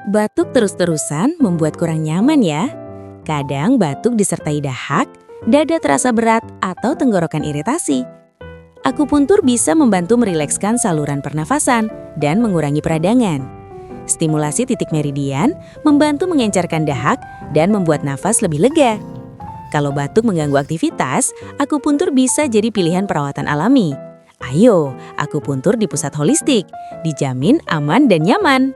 Batuk terus-terusan membuat kurang nyaman ya. Kadang batuk disertai dahak, dada terasa berat, atau tenggorokan iritasi. Akupuntur bisa membantu merilekskan saluran pernafasan dan mengurangi peradangan. Stimulasi titik meridian membantu mengencarkan dahak dan membuat nafas lebih lega. Kalau batuk mengganggu aktivitas, akupuntur bisa jadi pilihan perawatan alami. Ayo, akupuntur di pusat holistik, dijamin aman dan nyaman.